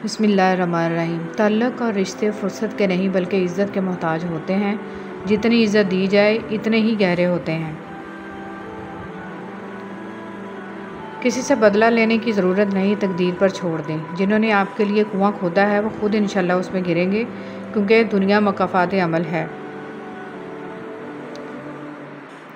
بسم اللہ الرحمن الرحیم۔ تعلق اور رشتے فرصت کے نہیں بلکہ عزت کے محتاج ہوتے ہیں۔ جتنی عزت دی جائے اتنے ہی گہرے ہوتے ہیں۔ کسی سے بدلہ لینے کی ضرورت نہیں، تقدیر پر چھوڑ دیں۔ جنہوں نے آپ کے لیے کنواں کھودا ہے وہ خود انشاءاللہ اس میں گریں گے، کیونکہ دنیا مکافات عمل ہے۔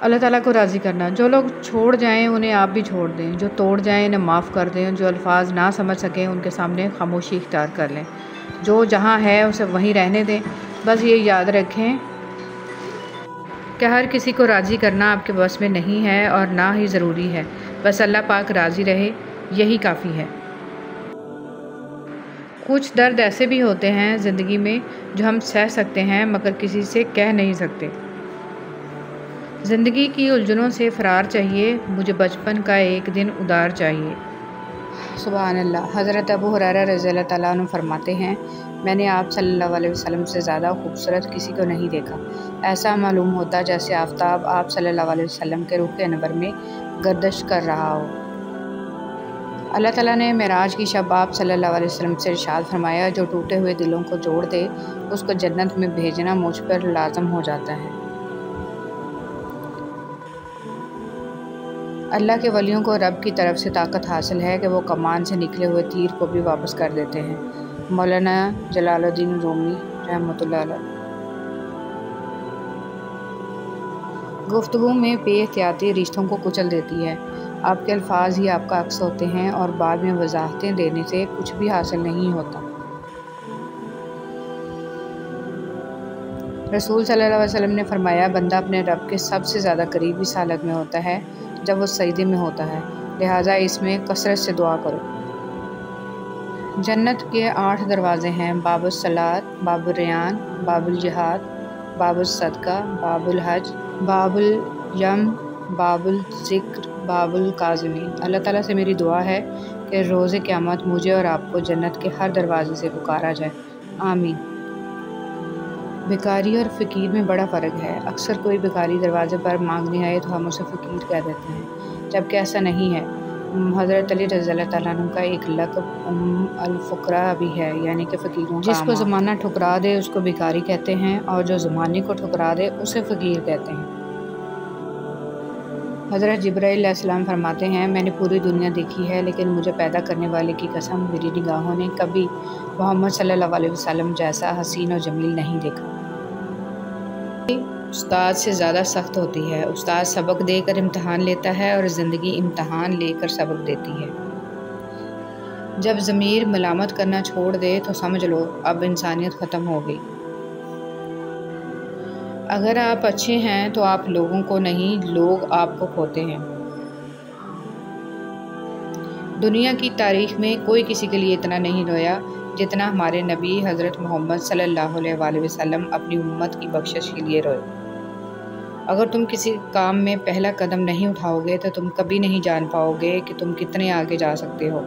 اللہ تعالیٰ کو راضی کرنا۔ جو لوگ چھوڑ جائیں انہیں آپ بھی چھوڑ دیں، جو توڑ جائیں انہیں معاف کر دیں، جو الفاظ نہ سمجھ سکیں ان کے سامنے خاموشی اختیار کر لیں، جو جہاں ہے اسے وہیں رہنے دیں۔ بس یہ یاد رکھیں کہ ہر کسی کو راضی کرنا آپ کے بس میں نہیں ہے اور نہ ہی ضروری ہے، بس اللہ پاک راضی رہے یہی کافی ہے۔ کچھ درد ایسے بھی ہوتے ہیں زندگی میں جو ہم سہ سکتے ہیں مگر کسی سے کہہ نہیں سکتے۔ زندگی کی الجھنوں سے فرار چاہیے، مجھے بچپن کا ایک دن ادار چاہیے۔ سبحان اللہ۔ حضرت ابو ہریرہ رضی اللہ تعالیٰ عنہ فرماتے ہیں، میں نے آپ صلی اللہ علیہ وسلم سے زیادہ خوبصورت کسی کو نہیں دیکھا۔ ایسا معلوم ہوتا جیسے آفتاب آپ صلی اللہ علیہ وسلم کے رخ انور میں گردش کر رہا ہو۔ اللہ تعالیٰ نے معراج کی شب آپ صلی اللہ علیہ وسلم سے ارشاد فرمایا، جو ٹوٹے ہوئے دلوں کو جوڑ دے اس کو جنت میں بھیجنا مجھ پر لازم ہو جاتا ہے۔ اللہ کے ولیوں کو رب کی طرف سے طاقت حاصل ہے کہ وہ کمان سے نکلے ہوئے تیر کو بھی واپس کر دیتے ہیں۔ مولانا جلال الدین رومی رحمۃ اللہ علیہ۔ گفتگو میں بے احتیاطی رشتوں کو کچل دیتی ہے۔ آپ کے الفاظ ہی آپ کا عکس ہوتے ہیں اور بعد میں وضاحتیں دینے سے کچھ بھی حاصل نہیں ہوتا۔ رسول صلی اللہ علیہ وسلم نے فرمایا، بندہ اپنے رب کے سب سے زیادہ قریب اس حالت میں ہوتا ہے جب وہ سجدے میں ہوتا ہے، لہٰذا اس میں کثرت سے دعا کرو۔ جنت کے 8 دروازے ہیں: باب الصلاۃ، باب الریان، باب الجہاد، باب الصدقہ، باب الحج، باب الیم، باب الذکر، باب الکاظمین۔ اللہ تعالیٰ سے میری دعا ہے کہ روز قیامت مجھے اور آپ کو جنت کے ہر دروازے سے پکارا جائے، آمین۔ بھکاری اور فقیر میں بڑا فرق ہے۔ اکثر کوئی بھکاری دروازے پر مانگنے آئے تو ہم اسے فقیر کہہ دیتے ہیں، جبکہ ایسا نہیں ہے۔ حضرت علی رضی اللہ تعالیٰ عنہ کا ایک لقب الفقراء بھی ہے، یعنی کہ فقیروں کا جس کو زمانہ ٹھکرا دے اس کو بھکاری کہتے ہیں، اور جو زمانے کو ٹھکرا دے اسے فقیر کہتے ہیں۔ حضرت جبرائیل علیہ السلام فرماتے ہیں، میں نے پوری دنیا دیکھی ہے لیکن مجھے پیدا کرنے والے کی قسم میری نگاہوں نے کبھی محمد صلی اللہ علیہ وسلم جیسا حسین و جمیل نہیں دیکھا۔ استاد سے زیادہ سخت ہوتی ہے۔ استاد سبق دے کر امتحان لیتا ہے اور زندگی امتحان لے کر سبق دیتی ہے۔ جب ضمیر ملامت کرنا چھوڑ دے تو سمجھ لو اب انسانیت ختم ہو گئی۔ اگر آپ اچھے ہیں تو آپ لوگوں کو نہیں، لوگ آپ کو کھوتے ہیں۔ دنیا کی تاریخ میں کوئی کسی کے لیے اتنا نہیں رویا جتنا ہمارے نبی حضرت محمد صلی اللہ علیہ وآلہ وسلم اپنی امت کی بخشش کے لیے روئے۔ اگر تم کسی کام میں پہلا قدم نہیں اٹھاؤ گے تو تم کبھی نہیں جان پاؤ گے کہ تم کتنے آگے جا سکتے ہو۔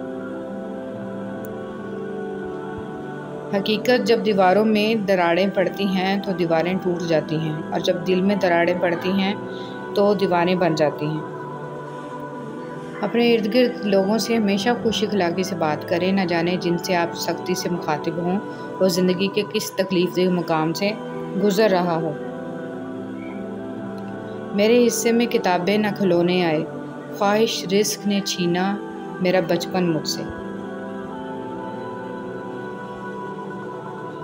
حقیقت جب دیواروں میں دراڑیں پڑتی ہیں تو دیواریں ٹوٹ جاتی ہیں، اور جب دل میں دراڑیں پڑتی ہیں تو دیواریں بن جاتی ہیں۔ اپنے ارد گرد لوگوں سے ہمیشہ خوش اخلاقی سے بات کریں، نہ جانے جن سے آپ سختی سے مخاطب ہوں وہ زندگی کے کس تکلیف دہ مقام سے گزر رہا ہو۔ میرے حصے میں کتابیں نہ کھلونے آئے، خواہش رزق نے چھینا میرا بچپن مجھ سے۔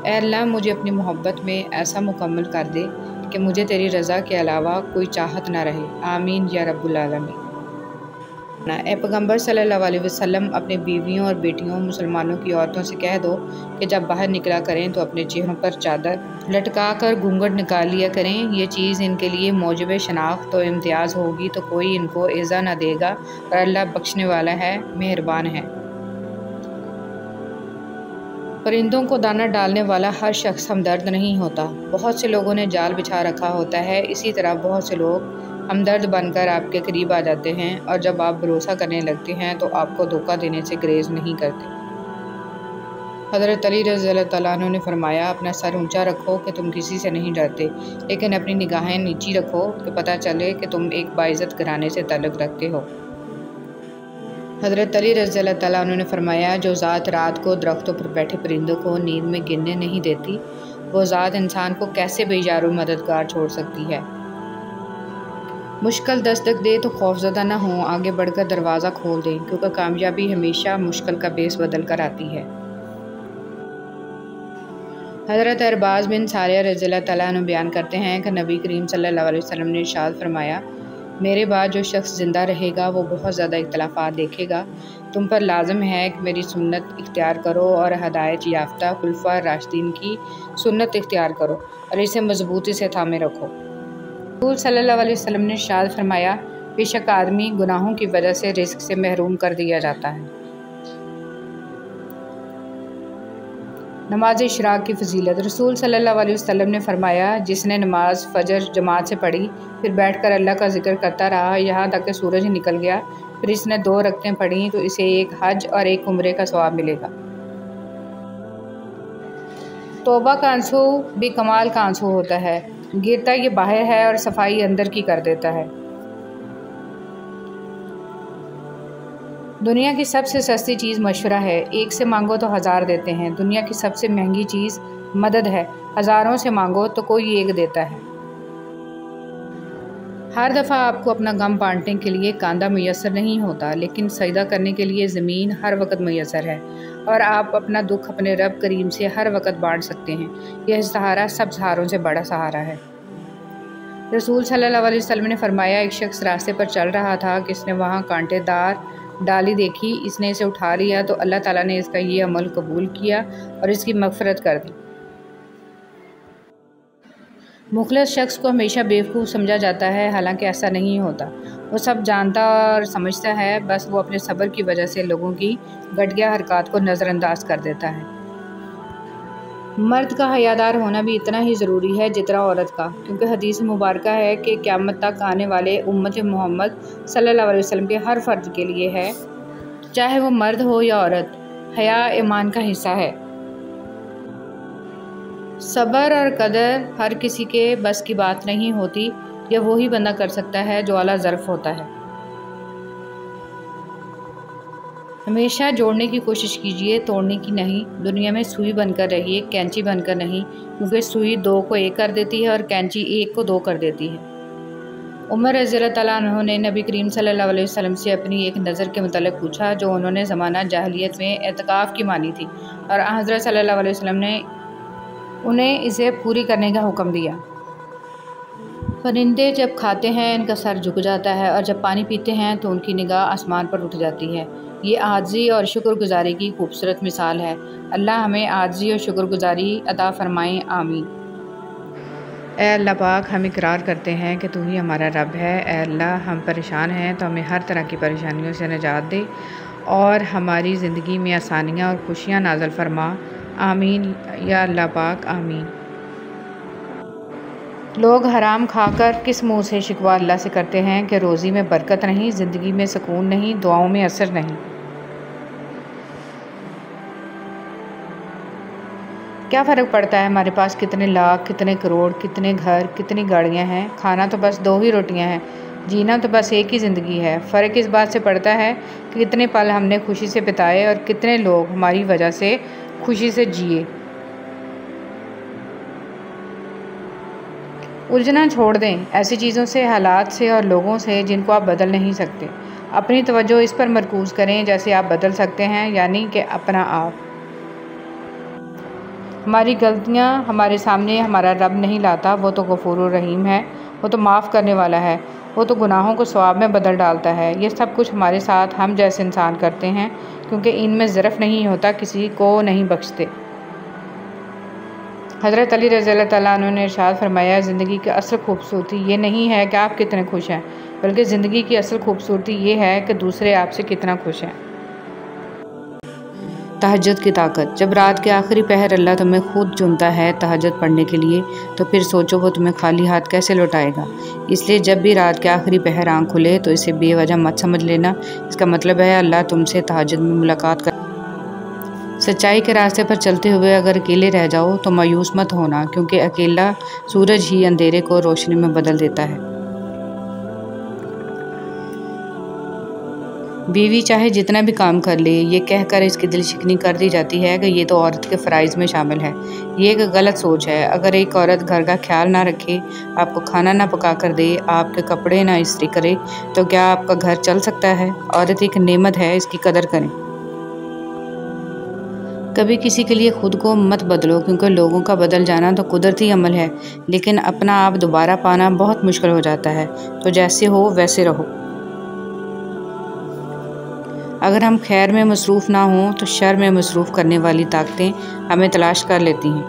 اے اللہ مجھے اپنی محبت میں ایسا مکمل کر دے کہ مجھے تیری رضا کے علاوہ کوئی چاہت نہ رہے، آمین یا رب العالمین۔ اے پیغمبر صلی اللہ علیہ وسلم، اپنے بیویوں اور بیٹیوں مسلمانوں کی عورتوں سے کہہ دو کہ جب باہر نکلا کریں تو اپنے چہروں پر چادر لٹکا کر گھونگھٹ نکال لیا کریں۔ یہ چیز ان کے لیے موجب شناخت و امتیاز ہوگی تو کوئی ان کو ایذا نہ دے گا، اور اللہ بخشنے والا ہے، مہربان ہے۔ پرندوں کو دانہ ڈالنے والا ہر شخص ہمدرد نہیں ہوتا۔ بہت سے لوگوں نے جال بچھا رکھا ہوتا ہے، اسی طرح بہت سے لوگ ہمدرد بن کر آپ کے قریب آ جاتے ہیں، اور جب آپ بھروسہ کرنے لگتے ہیں تو آپ کو دھوکہ دینے سے گریز نہیں کرتے۔ حضرت علی رضی اللہ تعالیٰ عنہ نے فرمایا، اپنا سر اونچا رکھو کہ تم کسی سے نہیں ڈرتے، لیکن اپنی نگاہیں نیچی رکھو کہ پتہ چلے کہ تم ایک باعزت گھرانے سے تعلق رکھتے ہو۔ حضرت علی رضی اللہ تعالیٰ عنہ نے فرمایا، جو ذات رات کو درختوں پر بیٹھے پرندوں کو نیند میں گرنے نہیں دیتی، وہ ذات انسان کو کیسے بے یارو مددگار چھوڑ سکتی ہے۔ مشکل دستک دے تو خوفزدہ نہ ہوں، آگے بڑھ کر دروازہ کھول دیں، کیونکہ کامیابی ہمیشہ مشکل کا بیس بدل کر آتی ہے۔ حضرت ارباز بن ساریہ رضی اللہ تعالیٰ عنہ بیان کرتے ہیں کہ نبی کریم صلی اللہ علیہ وسلم نے ارشاد فرمایا، میرے بعد جو شخص زندہ رہے گا وہ بہت زیادہ اختلافات دیکھے گا۔ تم پر لازم ہے کہ میری سنت اختیار کرو اور ہدایت یافتہ خلفاء راشدین کی سنت اختیار کرو اور اسے مضبوطی سے تھامے رکھو۔ رسول صلی اللہ علیہ وسلم نے ارشاد فرمایا، بے شک آدمی گناہوں کی وجہ سے رزق سے محروم کر دیا جاتا ہے۔ نماز اشراق کی فضیلت۔ رسول صلی اللہ علیہ وسلم نے فرمایا، جس نے نماز فجر جماعت سے پڑھی، پھر بیٹھ کر اللہ کا ذکر کرتا رہا یہاں تک کہ سورج نکل گیا، پھر اس نے 2 رکعتیں پڑھیں تو اسے ایک حج اور ایک عمرے کا ثواب ملے گا۔ توبہ کا آنسو بھی کمال کا آنسو ہوتا ہے، گرتا یہ باہر ہے اور صفائی اندر کی کر دیتا ہے۔ دنیا کی سب سے سستی چیز مشورہ ہے، ایک سے مانگو تو 1000 دیتے ہیں۔ دنیا کی سب سے مہنگی چیز مدد ہے، ہزاروں سے مانگو تو کوئی ایک دیتا ہے۔ ہر دفعہ آپ کو اپنا غم بانٹنے کے لیے کاندھا میسر نہیں ہوتا، لیکن سجدہ کرنے کے لیے زمین ہر وقت میسر ہے، اور آپ اپنا دکھ اپنے رب کریم سے ہر وقت بانٹ سکتے ہیں۔ یہ سہارا سب سہاروں سے بڑا سہارا ہے۔ رسول صلی اللہ علیہ وسلم نے فرمایا، ایک شخص راستے پر چل رہا تھا کہ اس نے وہاں کانٹے دار ڈالی دیکھی، اس نے اسے اٹھا لیا تو اللہ تعالیٰ نے اس کا یہ عمل قبول کیا اور اس کی مغفرت کر دی۔ مخلص شخص کو ہمیشہ بیوقوف سمجھا جاتا ہے، حالانکہ ایسا نہیں ہوتا۔ وہ سب جانتا اور سمجھتا ہے، بس وہ اپنے صبر کی وجہ سے لوگوں کی گھٹیا حرکات کو نظر انداز کر دیتا ہے۔ مرد کا حیادار ہونا بھی اتنا ہی ضروری ہے جتنا عورت کا، کیونکہ حدیث مبارکہ ہے کہ قیامت تک آنے والے امت محمد صلی اللہ علیہ وسلم کے ہر فرد کے لیے ہے، چاہے وہ مرد ہو یا عورت، حیا ایمان کا حصہ ہے۔ صبر اور قدر ہر کسی کے بس کی بات نہیں ہوتی، یہ وہی بندہ کر سکتا ہے جو اعلیٰ ظرف ہوتا ہے۔ ہمیشہ جوڑنے کی کوشش کیجیے، توڑنے کی نہیں۔ دنیا میں سوئی بن کر رہیے، کینچی بن کر نہیں، کیونکہ سوئی 2 کو 1 کر دیتی ہے اور کینچی 1 کو 2 کر دیتی ہے۔ عمر رضی اللہ تعالیٰ عنہ نے نبی کریم صلی اللہ علیہ وسلم سے اپنی ایک نظر کے متعلق پوچھا جو انہوں نے زمانہ جاہلیت میں اعتکاف کی مانی تھی، اور حضرت صلی اللہ علیہ وسلم نے انہیں اسے پوری کرنے کا حکم دیا۔ پرندے جب کھاتے ہیں ان کا سر جھک جاتا ہے، اور جب پانی پیتے ہیں تو ان کی نگاہ آسمان پر اٹھ جاتی ہے۔ یہ عاجزی اور شکر گزاری کی خوبصورت مثال ہے۔ اللہ ہمیں عاجزی اور شکر گزاری عطا فرمائیں، آمین۔ اے اللہ پاک، ہم اقرار کرتے ہیں کہ تو ہی ہمارا رب ہے۔ اے اللہ، ہم پریشان ہیں تو ہمیں ہر طرح کی پریشانیوں سے نجات دے اور ہماری زندگی میں آسانیاں اور خوشیاں نازل فرما، آمین یا اللہ پاک، آمین۔ لوگ حرام کھا کر کس منہ سے شکوہ اللہ سے کرتے ہیں کہ روزی میں برکت نہیں، زندگی میں سکون نہیں، دعاؤں میں اثر نہیں۔ کیا فرق پڑتا ہے ہمارے پاس کتنے لاکھ، کتنے کروڑ، کتنے گھر، کتنی گاڑیاں ہیں؟ کھانا تو بس 2 ہی روٹیاں ہیں، جینا تو بس ایک ہی زندگی ہے۔ فرق اس بات سے پڑتا ہے کہ کتنے پل ہم نے خوشی سے بتائے اور کتنے لوگ ہماری وجہ سے خوشی سے جیے۔ الجھنا چھوڑ دیں ایسی چیزوں سے، حالات سے اور لوگوں سے جن کو آپ بدل نہیں سکتے۔ اپنی توجہ اس پر مرکوز کریں جیسے آپ بدل سکتے ہیں، یعنی کہ اپنا آپ۔ ہماری غلطیاں ہمارے سامنے ہمارا رب نہیں لاتا، وہ تو غفور الرحیم ہے، وہ تو معاف کرنے والا ہے، وہ تو گناہوں کو ثواب میں بدل ڈالتا ہے۔ یہ سب کچھ ہمارے ساتھ ہم جیسے انسان کرتے ہیں، کیونکہ ان میں ظرف نہیں ہوتا، کسی کو نہیں بخشتے۔ حضرت علی رضی اللہ تعالیٰ عنہ نے ارشاد فرمایا، زندگی کی اصل خوبصورتی یہ نہیں ہے کہ آپ کتنے خوش ہیں، بلکہ زندگی کی اصل خوبصورتی یہ ہے کہ دوسرے آپ سے کتنا خوش ہیں۔ تہجد کی طاقت۔ جب رات کے آخری پہر اللہ تمہیں خود چنتا ہے تہجد پڑھنے کے لیے، تو پھر سوچو وہ تمہیں خالی ہاتھ کیسے لوٹائے گا۔ اس لیے جب بھی رات کے آخری پہر آنکھ کھلے تو اسے بے وجہ مت سمجھ لینا، اس کا مطلب ہے اللہ تم سے تہجد میں ملاقات کر۔ سچائی کے راستے پر چلتے ہوئے اگر اکیلے رہ جاؤ تو مایوس مت ہونا، کیونکہ اکیلا سورج ہی اندھیرے کو روشنی میں بدل دیتا ہے۔ بیوی چاہے جتنا بھی کام کر لے، یہ کہہ کر اس کی دل شکنی کر دی جاتی ہے کہ یہ تو عورت کے فرائض میں شامل ہے۔ یہ ایک غلط سوچ ہے۔ اگر ایک عورت گھر کا خیال نہ رکھے، آپ کو کھانا نہ پکا کر دے، آپ کے کپڑے نہ استری کرے، تو کیا آپ کا گھر چل سکتا ہے؟ عورت ایک نعمت ہے، اس کی قدر کریں۔ کبھی کسی کے لیے خود کو مت بدلو، کیونکہ لوگوں کا بدل جانا تو قدرتی عمل ہے، لیکن اپنا آپ دوبارہ پانا بہت مشکل ہو جاتا ہے۔ تو جیسے ہو ویسے رہو۔ اگر ہم خیر میں مصروف نہ ہوں تو شر میں مصروف کرنے والی طاقتیں ہمیں تلاش کر لیتی ہیں۔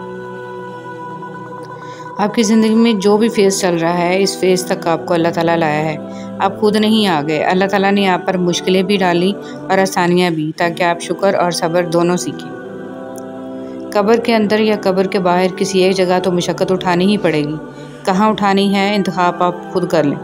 آپ کی زندگی میں جو بھی فیز چل رہا ہے، اس فیز تک آپ کو اللہ تعالیٰ لایا ہے۔ آپ خود نہیں آ گئے، اللہ تعالیٰ نے آپ پر مشکلیں بھی ڈالی اور آسانیاں بھی، تاکہ آپ شکر اور صبر دونوں سیکھیں۔ قبر کے اندر یا قبر کے باہر کسی ایک جگہ تو مشقت اٹھانی ہی پڑے گی۔ کہاں اٹھانی ہے، انتخاب آپ خود کر لیں۔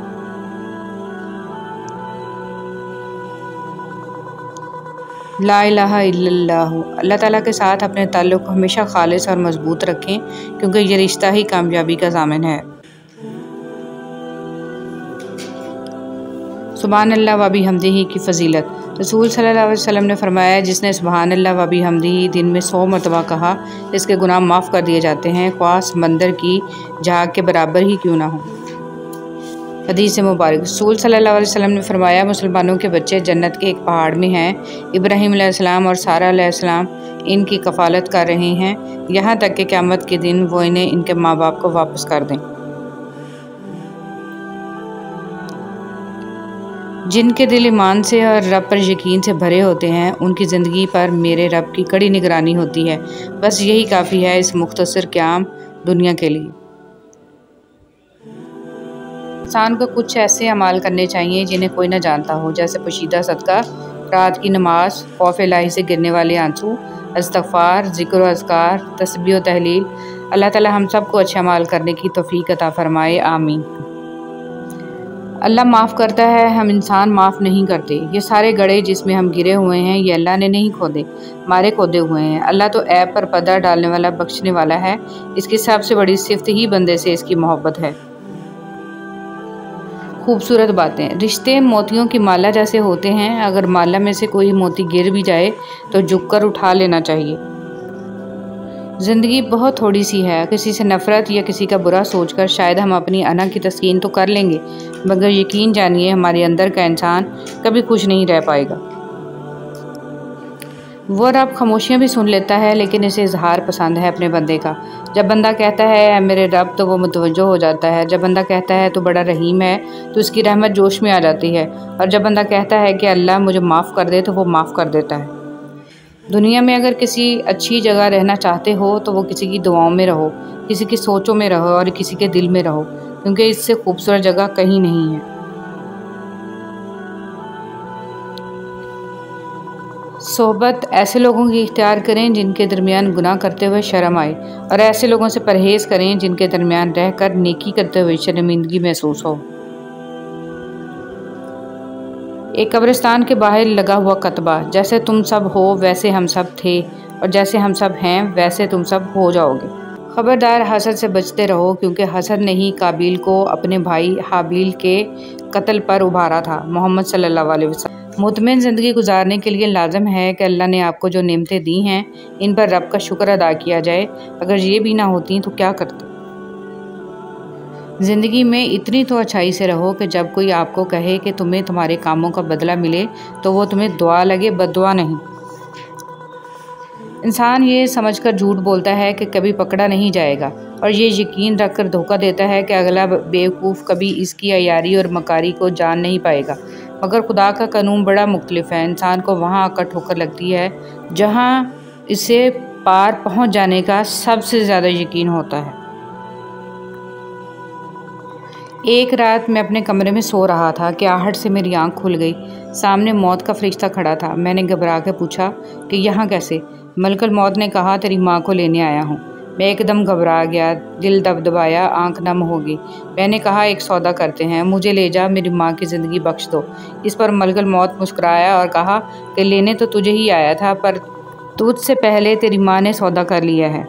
لا الہ الا اللہ۔ اللہ تعالیٰ کے ساتھ اپنے تعلق کو ہمیشہ خالص اور مضبوط رکھیں، کیونکہ یہ رشتہ ہی کامیابی کا ضامن ہے۔ سبحان اللہ و بحمدہ کی فضیلت۔ رسول صلی اللہ علیہ وسلم نے فرمایا، جس نے سبحان اللہ و بحمدہ دن میں 100 مرتبہ کہا، اس کے گناہ معاف کر دیے جاتے ہیں، خواہ سمندر کی جھاگ کے برابر ہی کیوں نہ ہو۔ حدیث مبارک۔ رسول صلی اللہ علیہ وسلم نے فرمایا، مسلمانوں کے بچے جنت کے ایک پہاڑ میں ہیں۔ ابراہیم علیہ السلام اور سارہ علیہ السلام ان کی کفالت کر رہے ہیں، یہاں تک کہ قیامت کے دن وہ انہیں ان کے ماں باپ کو واپس کر دیں۔ جن کے دل ایمان سے اور رب پر یقین سے بھرے ہوتے ہیں، ان کی زندگی پر میرے رب کی کڑی نگرانی ہوتی ہے۔ بس یہی کافی ہے اس مختصر قیام دنیا کے لیے۔ انسان کو کچھ ایسے اعمال کرنے چاہیے جنہیں کوئی نہ جانتا ہو، جیسے پوشیدہ صدقہ، رات کی نماز، خوف الہی سے گرنے والے آنسو، استغفار، ذکر و اذکار، تسبیح و تحلیل۔ اللہ تعالی ہم سب کو اچھے اعمال کرنے کی توفیق عطا فرمائے، آمین۔ اللہ معاف کرتا ہے، ہم انسان معاف نہیں کرتے۔ یہ سارے گڑھے جس میں ہم گرے ہوئے ہیں، یہ اللہ نے نہیں کھودے، ہمارے کھودے ہوئے ہیں۔ اللہ تو عیب پر پردہ ڈالنے والا، بخشنے والا ہے۔ اس کی سب سے بڑی صفت ہی بندے سے اس کی محبت ہے۔ خوبصورت باتیں۔ رشتے موتیوں کی مالا جیسے ہوتے ہیں، اگر مالا میں سے کوئی موتی گر بھی جائے تو جھک کر اٹھا لینا چاہیے۔ زندگی بہت تھوڑی سی ہے، کسی سے نفرت یا کسی کا برا سوچ کر شاید ہم اپنی انا کی تسکین تو کر لیں گے، مگر یقین جانیے ہمارے اندر کا انسان کبھی خوش نہیں رہ پائے گا۔ وہ رب خاموشیاں بھی سن لیتا ہے، لیکن اسے اظہار پسند ہے اپنے بندے کا۔ جب بندہ کہتا ہے اے میرے رب، تو وہ متوجہ ہو جاتا ہے۔ جب بندہ کہتا ہے تو بڑا رحیم ہے، تو اس کی رحمت جوش میں آ جاتی ہے، اور جب بندہ کہتا ہے کہ اللہ مجھے معاف کر دے، تو وہ معاف کر دیتا ہے۔ دنیا میں اگر کسی اچھی جگہ رہنا چاہتے ہو تو وہ کسی کی دعاؤں میں رہو، کسی کی سوچوں میں رہو اور کسی کے دل میں رہو، کیونکہ اس سے خوبصورت جگہ کہیں نہیں ہے۔ صحبت ایسے لوگوں کی اختیار کریں جن کے درمیان گناہ کرتے ہوئے شرم آئے، اور ایسے لوگوں سے پرہیز کریں جن کے درمیان رہ کر نیکی کرتے ہوئے شرمندگی محسوس ہو۔ ایک قبرستان کے باہر لگا ہوا کتبہ، جیسے تم سب ہو ویسے ہم سب تھے، اور جیسے ہم سب ہیں ویسے تم سب ہو جاؤ گے۔ خبردار حسد سے بچتے رہو، کیونکہ حسد نے ہی قابیل کو اپنے بھائی حابیل کے قتل پر ابھارا تھا۔ محمد صلی اللہ علیہ وسلم۔ مطمئن زندگی گزارنے کے لیے لازم ہے کہ اللہ نے آپ کو جو نعمتیں دی ہیں، ان پر رب کا شکر ادا کیا جائے۔ اگر یہ بھی نہ ہوتی تو کیا کرتے؟ زندگی میں اتنی تو اچھائی سے رہو کہ جب کوئی آپ کو کہے کہ تمہیں تمہارے کاموں کا بدلہ ملے تو وہ تمہیں دعا لگے، بد دعا نہیں۔ انسان یہ سمجھ کر جھوٹ بولتا ہے کہ کبھی پکڑا نہیں جائے گا، اور یہ یقین رکھ کر دھوکہ دیتا ہے کہ اگلا بیوقوف کبھی اس کی عیاری اور مکاری کو جان نہیں پائے گا۔ مگر خدا کا قانون بڑا مختلف ہے۔ انسان کو وہاں آ کر ٹھوکر لگتی ہے جہاں اسے پار پہنچ جانے کا سب سے زیادہ یقین ہوتا ہے۔ ایک رات میں اپنے کمرے میں سو رہا تھا کہ آہٹ سے میری آنکھ کھل گئی۔ سامنے موت کا فرشتہ کھڑا تھا۔ میں نے گھبرا کے پوچھا کہ یہاں کیسے؟ ملک الموت نے کہا تیری ماں کو لینے آیا ہوں۔ میں ایک دم گھبرا گیا، دل دبدبایا، آنکھ نم ہو گئی۔ میں نے کہا ایک سودا کرتے ہیں، مجھے لے جا، میری ماں کی زندگی بخش دو۔ اس پر ملک الموت مسکرایا اور کہا کہ لینے تو تجھے ہی آیا تھا، پر تجھ سے پہلے تیری ماں نے سودا کر لیا ہے۔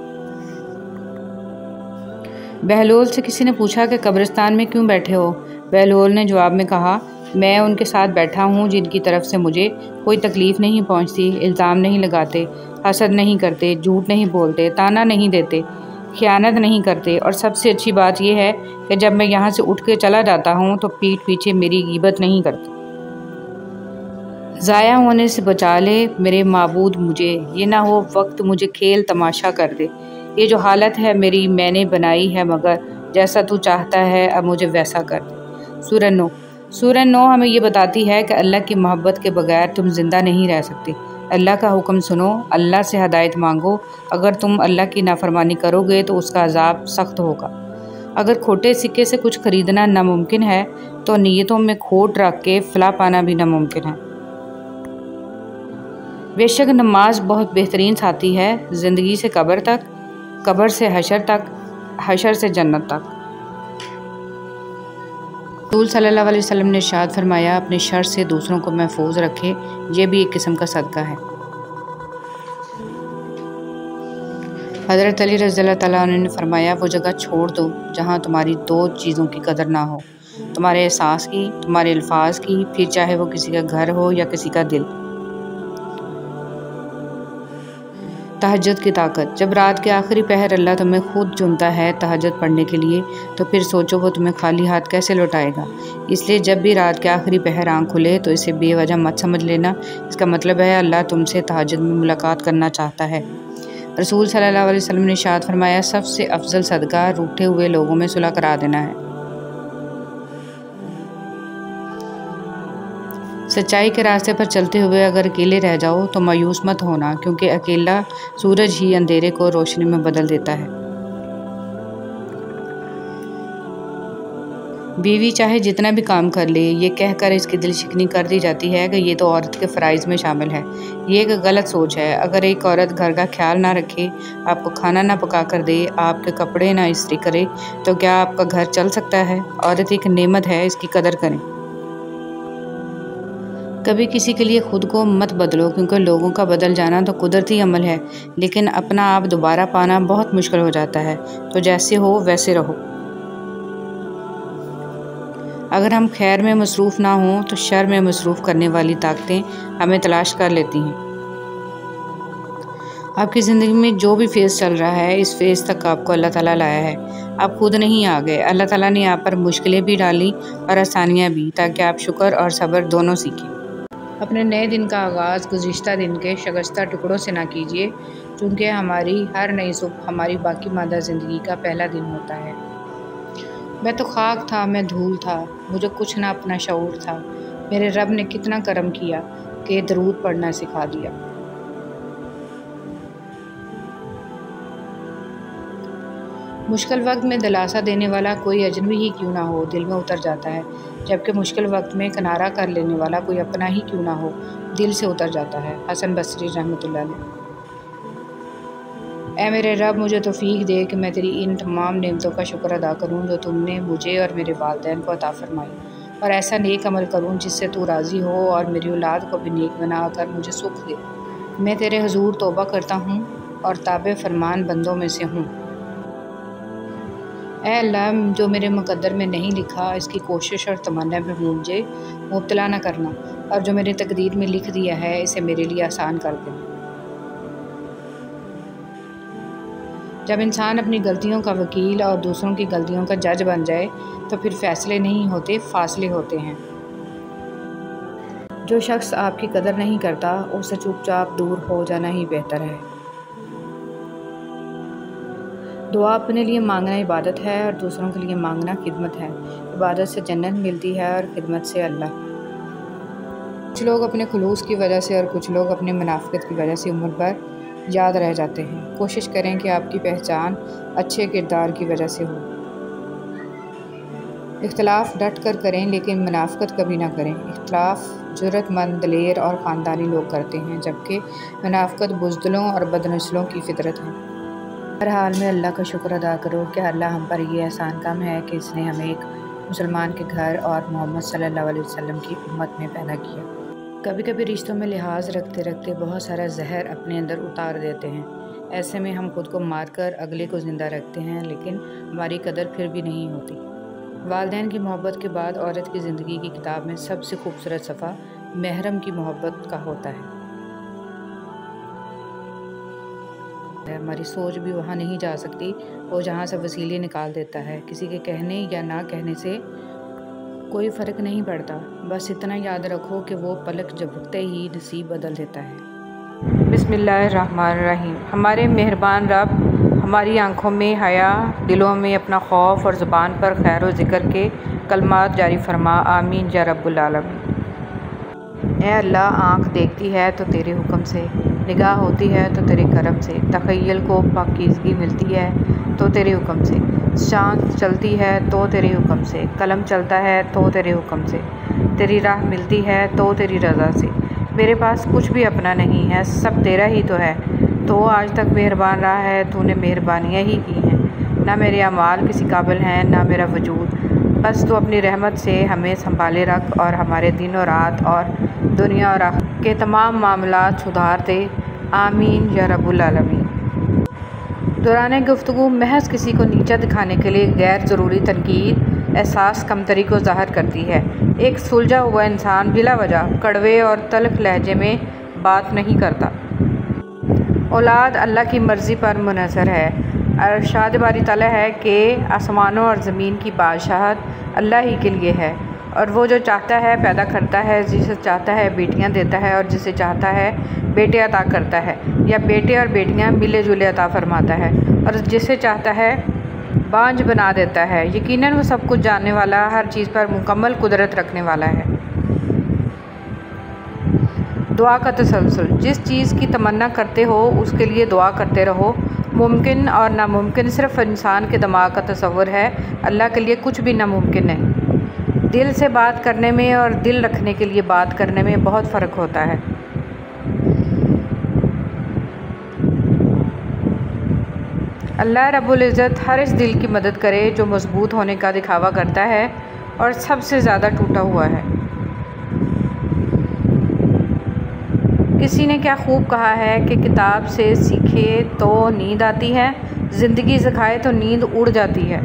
بہلول سے کسی نے پوچھا کہ قبرستان میں کیوں بیٹھے ہو؟ بہلول نے جواب میں کہا میں ان کے ساتھ بیٹھا ہوں جن کی طرف سے مجھے کوئی تکلیف نہیں پہنچتی، الزام نہیں لگاتے، حسد نہیں کرتے، جھوٹ نہیں بولتے، طعنہ نہیں دیتے، خیانت نہیں کرتے، اور سب سے اچھی بات یہ ہے کہ جب میں یہاں سے اٹھ کے چلا جاتا ہوں تو پیٹھ پیچھے میری غیبت نہیں کرتے۔ ضائع ہونے سے بچا لے میرے معبود مجھے، یہ نہ ہو وقت مجھے کھیل تماشا کر دے۔ یہ جو حالت ہے میری میں نے بنائی ہے، مگر جیسا تو چاہتا ہے اب مجھے ویسا کر دے۔ سورہ نو ہمیں یہ بتاتی ہے کہ اللہ کی محبت کے بغیر تم زندہ نہیں رہ سکتے۔ اللہ کا حکم سنو، اللہ سے ہدایت مانگو۔ اگر تم اللہ کی نافرمانی کرو گے تو اس کا عذاب سخت ہوگا۔ اگر کھوٹے سکے سے کچھ خریدنا ناممکن ہے تو نیتوں میں کھوٹ رکھ کے فلاح پانا بھی ناممکن ہے۔ بے شک نماز بہت بہترین ساتھی ہے، زندگی سے قبر تک، قبر سے حشر تک، حشر سے جنت تک۔ رسول صلی اللہ علیہ وسلم نے ارشاد فرمایا، اپنے شر سے دوسروں کو محفوظ رکھے، یہ بھی ایک قسم کا صدقہ ہے۔ حضرت علی رضی اللہ تعالیٰ عنہ نے فرمایا، وہ جگہ چھوڑ دو جہاں تمہاری دو چیزوں کی قدر نہ ہو، تمہارے احساس کی، تمہارے الفاظ کی، پھر چاہے وہ کسی کا گھر ہو یا کسی کا دل۔ تہجد کی طاقت۔ جب رات کے آخری پہر اللہ تمہیں خود چنتا ہے تہجد پڑھنے کے لیے تو پھر سوچو وہ تمہیں خالی ہاتھ کیسے لوٹائے گا۔ اس لیے جب بھی رات کے آخری پہر آنکھ کھلے تو اسے بے وجہ مت سمجھ لینا، اس کا مطلب ہے اللہ تم سے تہجد میں ملاقات کرنا چاہتا ہے۔ رسول صلی اللہ علیہ وسلم نے ارشاد فرمایا، سب سے افضل صدقہ روٹھے ہوئے لوگوں میں صلح کرا دینا ہے۔ سچائی کے راستے پر چلتے ہوئے اگر اکیلے رہ جاؤ تو مایوس مت ہونا، کیونکہ اکیلا سورج ہی اندھیرے کو روشنی میں بدل دیتا ہے۔ بیوی چاہے جتنا بھی کام کر لے، یہ کہہ کر اس کی دل شکنی کر دی جاتی ہے کہ یہ تو عورت کے فرائض میں شامل ہے۔ یہ ایک غلط سوچ ہے۔ اگر ایک عورت گھر کا خیال نہ رکھے، آپ کو کھانا نہ پکا کر دے، آپ کے کپڑے نہ استری کرے تو کیا آپ کا گھر چل سکتا ہے؟ عورت ایک نعمت ہے، اس کی قدر کریں۔ کبھی کسی کے لیے خود کو مت بدلو، کیونکہ لوگوں کا بدل جانا تو قدرتی عمل ہے، لیکن اپنا آپ دوبارہ پانا بہت مشکل ہو جاتا ہے۔ تو جیسے ہو ویسے رہو۔ اگر ہم خیر میں مصروف نہ ہوں تو شر میں مصروف کرنے والی طاقتیں ہمیں تلاش کر لیتی ہیں۔ آپ کی زندگی میں جو بھی فیز چل رہا ہے، اس فیز تک آپ کو اللہ تعالیٰ لایا ہے۔ آپ خود نہیں آ گئے، اللہ تعالیٰ نے آپ پر مشکلیں بھی ڈالی اور آسانیاں بھی، تاکہ آپ شکر اور صبر دونوں سیکھیں۔ اپنے نئے دن کا آغاز گزشتہ دن کے شکستہ ٹکڑوں سے نہ کیجیے، چونکہ ہماری ہر نئی صبح ہماری باقی ماندہ زندگی کا پہلا دن ہوتا ہے۔ میں تو خاک تھا، میں دھول تھا، مجھے کچھ نہ اپنا شعور تھا۔ میرے رب نے کتنا کرم کیا کہ درود پڑھنا سکھا دیا۔ مشکل وقت میں دلاسا دینے والا کوئی اجنبی ہی کیوں نہ ہو، دل میں اتر جاتا ہے، جبکہ مشکل وقت میں کنارہ کر لینے والا کوئی اپنا ہی کیوں نہ ہو، دل سے اتر جاتا ہے۔ حسن بصری رحمۃ اللہ علیہ۔ اے میرے رب، مجھے توفیق دے کہ میں تیری ان تمام نعمتوں کا شکر ادا کروں جو تم نے مجھے اور میرے والدین کو عطا فرمائی، اور ایسا نیک عمل کروں جس سے تو راضی ہو، اور میری اولاد کو بھی نیک بنا کر مجھے سکھ دے۔ میں تیرے حضور توبہ کرتا ہوں اور تابع فرمان بندوں میں سے ہوں۔ اے اللہ، جو میرے مقدر میں نہیں لکھا اس کی کوشش اور تمنا میں مجھے مبتلا نہ کرنا، اور جو میرے تقدیر میں لکھ دیا ہے اسے میرے لیے آسان کر دینا۔ جب انسان اپنی غلطیوں کا وکیل اور دوسروں کی غلطیوں کا جج بن جائے تو پھر فیصلے نہیں ہوتے، فاصلے ہوتے ہیں۔ جو شخص آپ کی قدر نہیں کرتا، اس سے چپ چاپ دور ہو جانا ہی بہتر ہے۔ دعا اپنے لیے مانگنا عبادت ہے اور دوسروں کے لیے مانگنا خدمت ہے۔ عبادت سے جنت ملتی ہے اور خدمت سے اللہ۔ کچھ لوگ اپنے خلوص کی وجہ سے اور کچھ لوگ اپنے منافقت کی وجہ سے عمر بھر یاد رہ جاتے ہیں۔ کوشش کریں کہ آپ کی پہچان اچھے کردار کی وجہ سے ہو۔ اختلاف ڈٹ کر کریں لیکن منافقت کبھی نہ کریں۔ اختلاف جرأت مند، دلیر اور خاندانی لوگ کرتے ہیں، جبکہ منافقت بزدلوں اور بدنسلوں کی فطرت ہے۔ ہر حال میں اللہ کا شکر ادا کرو کہ اللہ ہم پر یہ احسان کم ہے کہ اس نے ہمیں ایک مسلمان کے گھر اور محمد صلی اللہ علیہ وسلم کی امت میں پیدا کیا۔ کبھی کبھی رشتوں میں لحاظ رکھتے رکھتے بہت سارا زہر اپنے اندر اتار دیتے ہیں۔ ایسے میں ہم خود کو مار کر اگلے کو زندہ رکھتے ہیں، لیکن ہماری قدر پھر بھی نہیں ہوتی۔ والدین کی محبت کے بعد عورت کی زندگی کی کتاب میں سب سے خوبصورت صفحہ محرم کی محبت کا ہوتا ہے۔ ہماری سوچ بھی وہاں نہیں جا سکتی، وہ جہاں سے وسیلے نکال دیتا ہے۔ کسی کے کہنے یا نہ کہنے سے کوئی فرق نہیں پڑتا، بس اتنا یاد رکھو کہ وہ پلک جھپکتے ہی نصیب بدل دیتا ہے۔ بسم اللہ الرحمن الرحیم۔ ہمارے مہربان رب ہماری آنکھوں میں حیا، دلوں میں اپنا خوف اور زبان پر خیر و ذکر کے کلمات جاری فرما، آمین یا رب العالمین۔ اے اللہ، آنکھ دیکھتی ہے تو تیرے حکم سے، نگاہ ہوتی ہے تو تیرے کرم سے، تخیل کو پاکیزگی ملتی ہے تو تیرے حکم سے، شان چلتی ہے تو تیرے حکم سے، قلم چلتا ہے تو تیرے حکم سے، تیری راہ ملتی ہے تو تیری رضا سے۔ میرے پاس کچھ بھی اپنا نہیں ہے، سب تیرا ہی تو ہے، تو آج تک مہربان رہا ہے، تو نے مہربانیاں ہی کی ہیں۔ نہ میرے اعمال کسی قابل ہیں، نہ میرا وجود، بس تو اپنی رحمت سے ہمیں سنبھالے رکھ اور ہمارے دن و رات اور دنیا اور آخرت کے تمام معاملات سدھار دے، آمین یا رب العالمین۔ دوران گفتگو محض کسی کو نیچا دکھانے کے لیے غیر ضروری تنقید احساس کمتری کو ظاہر کرتی ہے۔ ایک سلجھا ہوا انسان بلا وجہ کڑوے اور تلخ لہجے میں بات نہیں کرتا۔ اولاد اللہ کی مرضی پر منحصر ہے۔ ارشاد باری تعالیٰ ہے کہ آسمانوں اور زمین کی بادشاہت اللہ ہی کے لیے ہے، اور وہ جو چاہتا ہے پیدا کرتا ہے، جسے چاہتا ہے بیٹیاں دیتا ہے اور جسے چاہتا ہے بیٹے عطا کرتا ہے، یا بیٹے اور بیٹیاں ملے جلے عطا فرماتا ہے، اور جسے چاہتا ہے بانجھ بنا دیتا ہے۔ یقیناً وہ سب کچھ جاننے والا، ہر چیز پر مکمل قدرت رکھنے والا ہے۔ دعا کا تسلسل۔ جس چیز کی تمنا کرتے ہو اس کے لیے دعا کرتے رہو۔ ممکن اور ناممکن صرف انسان کے دماغ کا تصور ہے، اللہ کے لیے کچھ بھی ناممکن نہیں۔ دل سے بات کرنے میں اور دل رکھنے کے لیے بات کرنے میں بہت فرق ہوتا ہے۔ اللہ رب العزت ہر اس دل کی مدد کرے جو مضبوط ہونے کا دکھاوا کرتا ہے اور سب سے زیادہ ٹوٹا ہوا ہے۔ کسی نے کیا خوب کہا ہے کہ کتاب سے سیکھے تو نیند آتی ہے، زندگی سکھائے تو نیند اڑ جاتی ہے۔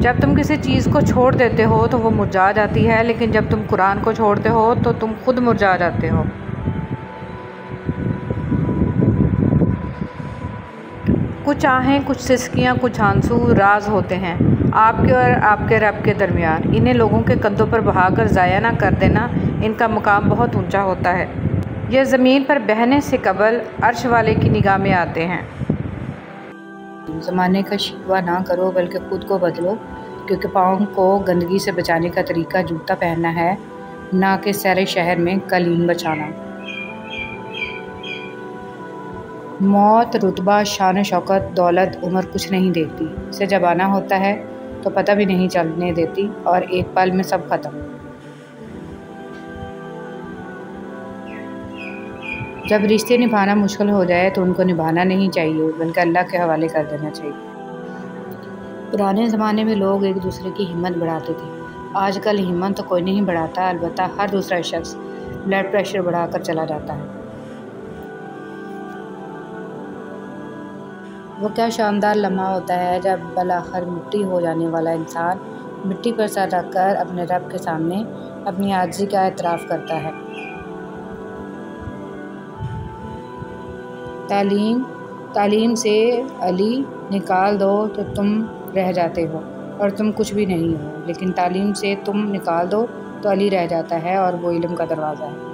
جب تم کسی چیز کو چھوڑ دیتے ہو تو وہ مرجھا جاتی ہے، لیکن جب تم قرآن کو چھوڑتے ہو تو تم خود مرجھا جاتے ہو۔ کچھ آہیں، کچھ سسکیاں، کچھ آنسو راز ہوتے ہیں آپ کے اور آپ کے رب کے درمیان۔ انہیں لوگوں کے کندھوں پر بہا کر ضائع نہ کر دینا، ان کا مقام بہت اونچا ہوتا ہے۔ یہ زمین پر بہنے سے قبل عرش والے کی نگاہ میں آتے ہیں۔ زمانے کا شکوہ نہ کرو بلکہ خود کو بدلو، کیونکہ پاؤں کو گندگی سے بچانے کا طریقہ جوتا پہننا ہے، نہ کہ سیر شہر میں قلیم بچانا۔ موت، رتبہ، شان و شوکت، دولت، عمر کچھ نہیں دیکھتی، اسے جب آنا ہوتا ہے تو پتہ بھی نہیں چلنے دیتی اور ایک پل میں سب ختم۔ جب رشتے نبھانا مشکل ہو جائے تو ان کو نبھانا نہیں چاہیے بلکہ اللہ کے حوالے کر دینا چاہیے۔ پرانے زمانے میں لوگ ایک دوسرے کی ہمت بڑھاتے تھے، آج کل ہمت تو کوئی نہیں بڑھاتا، البتہ ہر دوسرا شخص بلڈ پریشر بڑھا کر چلا جاتا ہے۔ وہ کیا شاندار لمحہ ہوتا ہے جب بالآخر مٹی ہو جانے والا انسان مٹی پر سر رکھ کر اپنے رب کے سامنے اپنی عاجزی کا اعتراف کرتا ہے۔ تعلیم سے علی نکال دو تو تم رہ جاتے ہو اور تم کچھ بھی نہیں ہو، لیکن تعلیم سے تم نکال دو تو علی رہ جاتا ہے اور وہ علم کا دروازہ ہے۔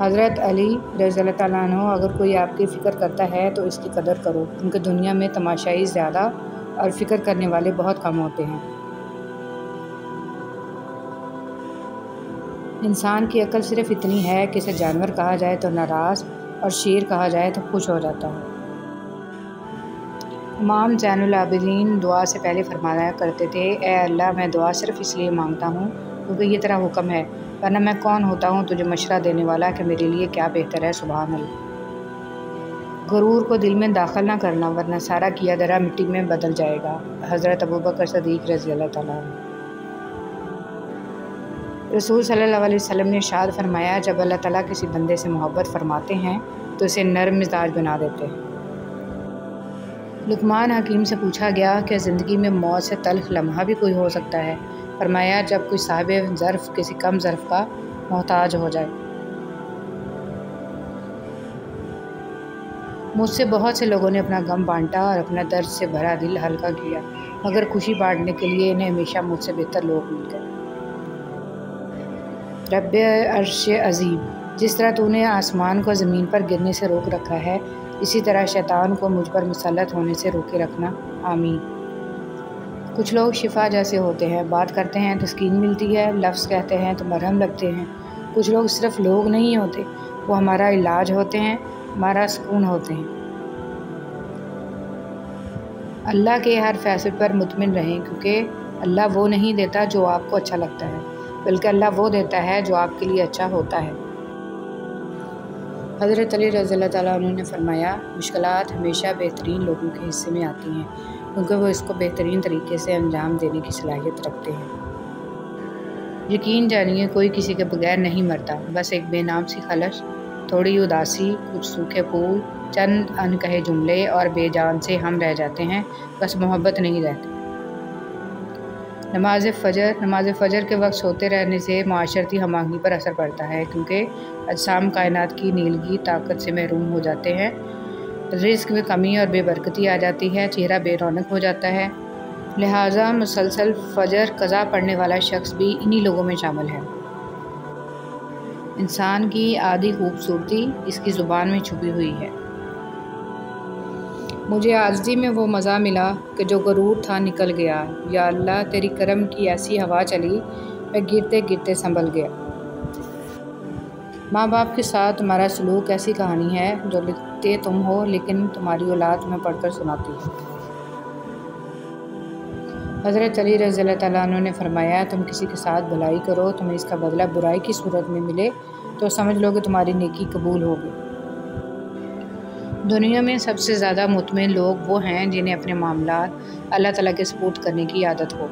حضرت علی رضی اللہ تعالیٰ عنہ، اگر کوئی آپ کی فکر کرتا ہے تو اس کی قدر کرو، کیونکہ دنیا میں تماشائی زیادہ اور فکر کرنے والے بہت کم ہوتے ہیں۔ انسان کی عقل صرف اتنی ہے کہ اسے جانور کہا جائے تو ناراض اور شیر کہا جائے تو خوش ہو جاتا ہے۔ امام زین العابدین دعا سے پہلے فرمایا کرتے تھے، اے اللہ، میں دعا صرف اس لیے مانگتا ہوں کیونکہ یہ تیرا حکم ہے، ورنہ میں کون ہوتا ہوں تجھے مشورہ دینے والا کہ میرے لیے کیا بہتر ہے۔ سبحان اللہ۔ غرور کو دل میں داخل نہ کرنا ورنہ سارا کیا دھرا مٹی میں بدل جائے گا۔ حضرت ابوبکر صدیق رضی اللہ تعالیٰ عنہ۔ رسول صلی اللہ علیہ وسلم نے ارشاد فرمایا، جب اللہ تعالیٰ کسی بندے سے محبت فرماتے ہیں تو اسے نرم مزاج بنا دیتے ہیں۔ لقمان حکیم سے پوچھا گیا کہ زندگی میں موت سے تلخ لمحہ بھی کوئی ہو سکتا ہے؟ فرمایا جب کوئی صاحب ظرف کسی کم ظرف کا محتاج ہو جائے۔ مجھ سے بہت سے لوگوں نے اپنا غم بانٹا اور اپنا درد سے بھرا دل ہلکا کیا، مگر خوشی بانٹنے کے لیے انہیں ہمیشہ مجھ سے بہتر لوگ مل گئے۔ رب عرش عظیم، جس طرح تو نے آسمان کو زمین پر گرنے سے روک رکھا ہے، اسی طرح شیطان کو مجھ پر مسلط ہونے سے روکے رکھنا، آمین۔ کچھ لوگ شفا جیسے ہوتے ہیں، بات کرتے ہیں تو تسکین ملتی ہے، لفظ کہتے ہیں تو مرہم لگتے ہیں۔ کچھ لوگ صرف لوگ نہیں ہوتے، وہ ہمارا علاج ہوتے ہیں، ہمارا سکون ہوتے ہیں۔ اللہ کے ہر فیصلے پر مطمئن رہیں، کیونکہ اللہ وہ نہیں دیتا جو آپ کو اچھا لگتا ہے، بلکہ اللہ وہ دیتا ہے جو آپ کے لیے اچھا ہوتا ہے۔ حضرت علی رضی اللہ تعالیٰ عنہ نے فرمایا، مشکلات ہمیشہ بہترین لوگوں کے حصے میں آتی ہیں، کیونکہ وہ اس کو بہترین طریقے سے انجام دینے کی صلاحیت رکھتے ہیں۔ یقین جانیے کوئی کسی کے بغیر نہیں مرتا، بس ایک بے نام سی خلش، تھوڑی اداسی، کچھ سوکھے پھول، چند انکہے جملے اور بے جان سے ہم رہ جاتے ہیں، بس محبت نہیں رہتی۔ نماز فجر کے وقت سوتے رہنے سے معاشرتی ہم آہنگی پر اثر پڑتا ہے، کیونکہ اجسام کائنات کی نیلگی طاقت سے محروم ہو جاتے ہیں، رزق میں کمی اور بے برکتی آ جاتی ہے، چہرہ بے رونق ہو جاتا ہے۔ لہٰذا مسلسل فجر قضا پڑھنے والا شخص بھی انہی لوگوں میں شامل ہے۔ انسان کی آدھی خوبصورتی اس کی زبان میں چھپی ہوئی ہے۔ مجھے عاجزی میں وہ مزہ ملا کہ جو غرور تھا نکل گیا، یا اللہ تیری کرم کی ایسی ہوا چلی، میں گرتے گرتے سنبھل گیا۔ ماں باپ کے ساتھ تمہارا سلوک ایسی کہانی ہے جو لکھتے تم ہو لیکن تمہاری اولاد تمہیں پڑھ کر سناتی ہے۔ حضرت علی رضی اللہ تعالیٰ عنہ نے فرمایا، تم کسی کے ساتھ بھلائی کرو، تمہیں اس کا بدلہ برائی کی صورت میں ملے تو سمجھ لو کہ تمہاری نیکی قبول ہوگی۔ دنیا میں سب سے زیادہ مطمئن لوگ وہ ہیں جنہیں اپنے معاملات اللہ تعالیٰ کے سپرد کرنے کی عادت ہو۔